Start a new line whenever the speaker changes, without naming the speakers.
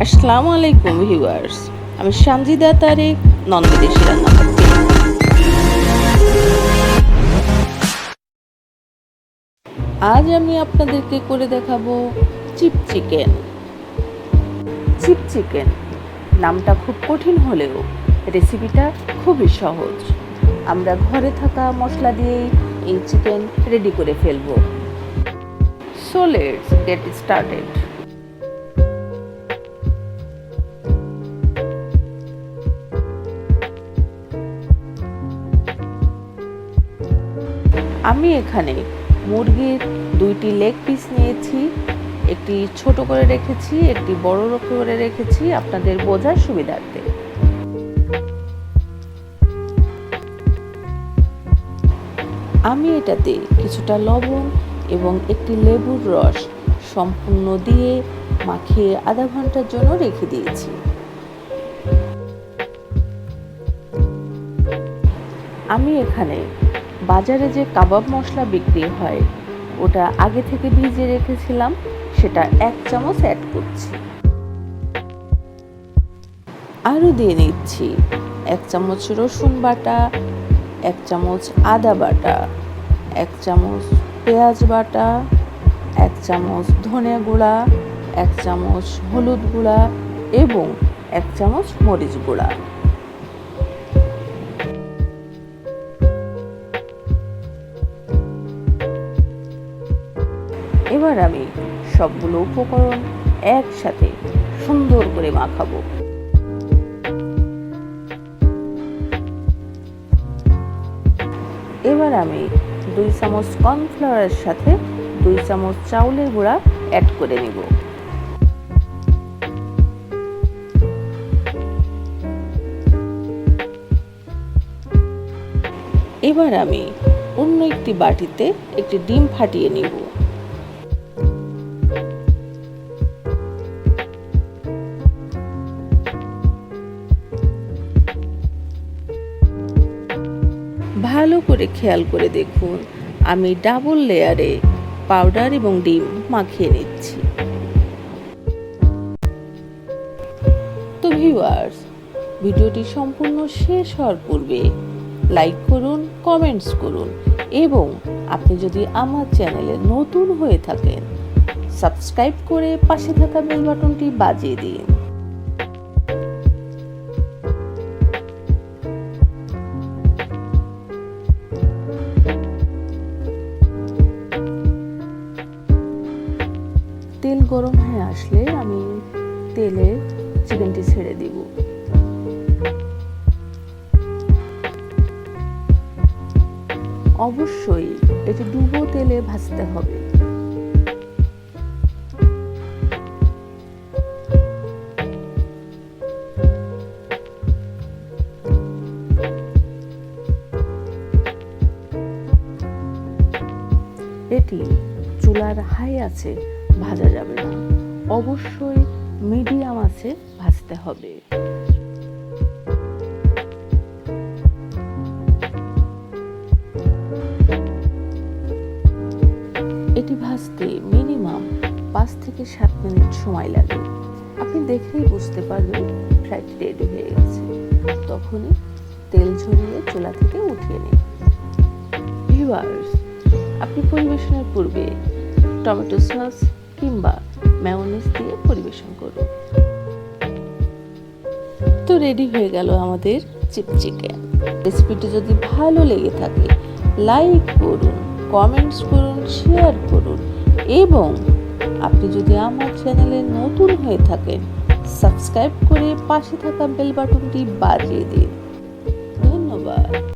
আসসালামু আলাইকুম ভিউয়ার্স, আমি সানজিদা তারেক, ননবিদেশি রান্নাঘর। আজ আমি আপনাদেরকে করে দেখাবো চিপ চিকেন। চিপ চিকেন নামটা খুব কঠিন হলেও রেসিপিটা খুবই সহজ। আমরা ঘরে থাকা মশলা দিয়েই এই চিকেন রেডি করে ফেলবো। So let's get started. আমি এখানে মুরগির 2টি লেগ পিস নিয়েছি, একটি ছোট করে রেখেছি, একটি বড় করে রেখেছি আপনাদের বোঝার সুবিধার্থে। আমি এটাতে কিছুটা লবণ এবং একটি লেবুর রস সম্পূর্ণ দিয়ে মাখিয়ে আধা ঘন্টার জন্য রেখে দিয়েছি। আমি এখানে বাজারে যে কাবাব মশলা বিক্রি হয় ওটা আগে থেকে ভিজিয়ে রেখেছিলাম, সেটা 1 চামচ অ্যাড করছি। আরও দিয়ে নিচ্ছি 1 চামচ রসুন বাটা, 1 চামচ আদা বাটা, 1 চামচ পেঁয়াজ বাটা, 1 চামচ ধনে গুঁড়া, 1 চামচ হলুদ গুঁড়া এবং 1 চামচ মরিচ গুঁড়া। এবার আমি সবগুলো উপকরণ একসাথে সুন্দর করে মাখাবো। এবার আমি 2 চামচ কর্নফ্লাওয়ারের সাথে 2 চামচ চাউলের গুঁড়া অ্যাড করে নেব। এবার আমি অন্য একটি বাটিতে একটি ডিম ফাটিয়ে নেব। ভালো করে খেয়াল করে দেখুন, আমি ডাবল লেয়ারে পাউডার এবং ডিম মাখিয়ে নিচ্ছি। তো ভিউয়ার্স, ভিডিওটি সম্পূর্ণ শেষ হওয়ার পূর্বে লাইক করুন, কমেন্টস করুন এবং আপনি যদি আমার চ্যানেলে নতুন হয়ে থাকেন সাবস্ক্রাইব করে পাশে থাকা বেল বাটনটি বাজিয়ে দিন। তেল গরম হয়ে আসলে আমি তেলে চিকেনটি ছেড়ে দিব। অবশ্যই এটি ডুবো তেলে ভাজতে হবে। এটি চুলার হাই আছে ভাজা যাবে না, অবশ্যই মিডিয়াম আছে ভাজতে হবে। এটি ভাজতে মিনিমাম 5 থেকে 7 মিনিট সময় লাগে। আপনি দেখলেই বুঝতে পারবেন ফ্রাইটি রেডি হয়ে গেছে। তখনই তেল ঝরিয়ে চুলা থেকে উঠিয়ে নিন। ভিউয়ার্স, আপনি পরিবেশনের পূর্বে টমেটো সস কিংবা মেয়োনিজ দিয়ে পরিবেশন করুন। তো রেডি হয়ে গেল আমাদের চিপ চিকেন। রেসিপিটি যদি ভালো লেগে থাকে লাইক করুন, কমেন্টস করুন, শেয়ার করুন এবং আপনি যদি আমার চ্যানেলে নতুন হয়ে থাকেন সাবস্ক্রাইব করে পাশে থাকা বেল বাটনটি বাজিয়ে দিন। ধন্যবাদ।